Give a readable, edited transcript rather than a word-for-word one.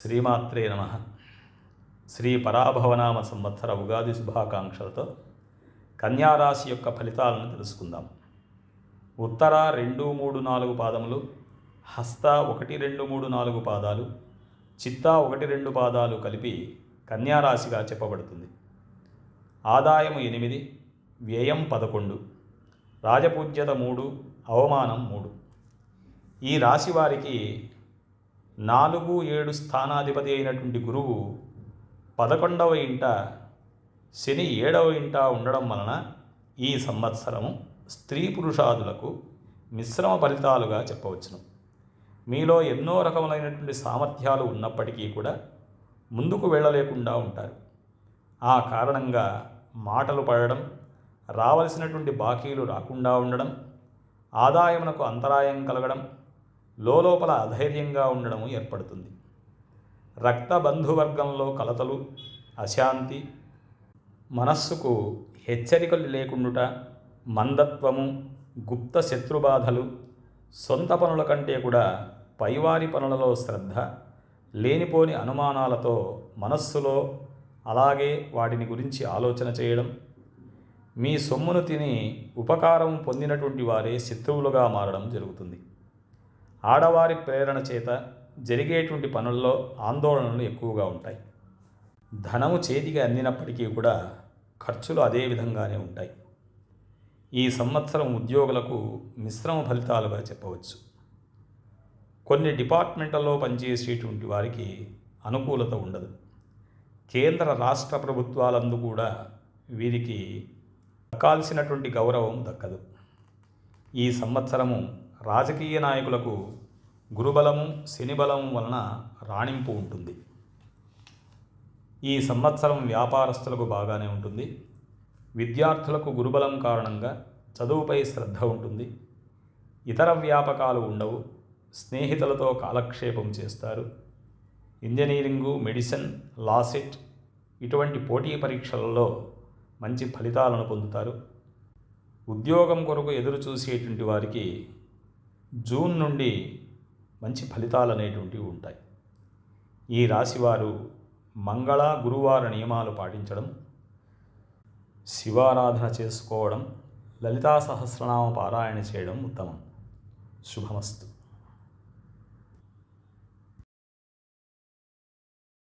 శ్రీమాత్రే నమ. శ్రీ పరాభవనామ సంవత్సర ఉగాది శుభాకాంక్షలతో కన్యారాశి యొక్క ఫలితాలను తెలుసుకుందాం. ఉత్తర 2, 3, 4 పాదములు, హస్త 1, 2, 3, 4 పాదాలు, చిత్త 1, 2 పాదాలు కలిపి కన్యారాశిగా చెప్పబడుతుంది. ఆదాయం 8, వ్యయం 11, రాజపూజ్యత 3, అవమానం 3. ఈ రాశి వారికి 4, 7 స్థానాధిపతి అయినటువంటి గురువు 11వ ఇంట, శని 7వ ఇంట ఉండడం వలన ఈ సంవత్సరము స్త్రీ పురుషాదులకు మిశ్రమ ఫలితాలుగా చెప్పవచ్చును. మీలో ఎన్నో రకములైనటువంటి సామర్థ్యాలు ఉన్నప్పటికీ కూడా ముందుకు వెళ్ళలేకుండా ఉంటారు. ఆ కారణంగా మాటలు పడడం, రావలసినటువంటి బాకీలు రాకుండా ఉండడం, ఆదాయమునకు అంతరాయం కలగడం, లోపల అధైర్యంగా ఉండడం ఏర్పడుతుంది. రక్త బంధువర్గంలో కలతలు, అశాంతి, మనస్సుకు హెచ్చరికలు లేకుండుట, మందత్వము, గుప్త శత్రుబాధలు, సొంత పనుల కంటే కూడా పైవారి పనులలో శ్రద్ధ, లేనిపోని అనుమానాలతో మనస్సులో అలాగే వాటిని గురించి ఆలోచన చేయడం, మీ సొమ్మును తిని ఉపకారం పొందినటువంటి వారే శత్రువులుగా మారడం జరుగుతుంది. ఆడవారి ప్రేరణ చేత జరిగేటువంటి పనుల్లో ఆందోళనలు ఎక్కువగా ఉంటాయి. ధనము చేతికి అందినప్పటికీ కూడా ఖర్చులు అదే విధంగానే ఉంటాయి. ఈ సంవత్సరం ఉద్యోగులకు మిశ్రమ ఫలితాలుగా చెప్పవచ్చు. కొన్ని డిపార్ట్మెంట్లలో పనిచేసేటువంటి వారికి అనుకూలత ఉండదు. కేంద్ర రాష్ట్ర ప్రభుత్వాలందు కూడా వీరికి దక్కాల్సినటువంటి గౌరవం దక్కదు. ఈ సంవత్సరము రాజకీయ నాయకులకు గురుబలము, శనిబలము వలన రాణింపు ఉంటుంది. ఈ సంవత్సరం వ్యాపారస్తులకు బాగానే ఉంటుంది. విద్యార్థులకు గురుబలం కారణంగా చదువుపై శ్రద్ధ ఉంటుంది. ఇతర వ్యాపకాలు ఉండవు. స్నేహితులతో కాలక్షేపం చేస్తారు. ఇంజనీరింగు, మెడిసిన్, లాసెట్ ఇటువంటి పోటీ పరీక్షలలో మంచి ఫలితాలను పొందుతారు. ఉద్యోగం కొరకు ఎదురు చూసేటువంటి వారికి జూన్ నుండి మంచి ఫలితాలు అనేటువంటివి ఉంటాయి. ఈ రాశివారు మంగళ, గురువార నియమాలు పాటించడం, శివారాధన చేసుకోవడం, లలితా సహస్రనామ పారాయణ చేయడం ఉత్తమం. శుభమస్తు.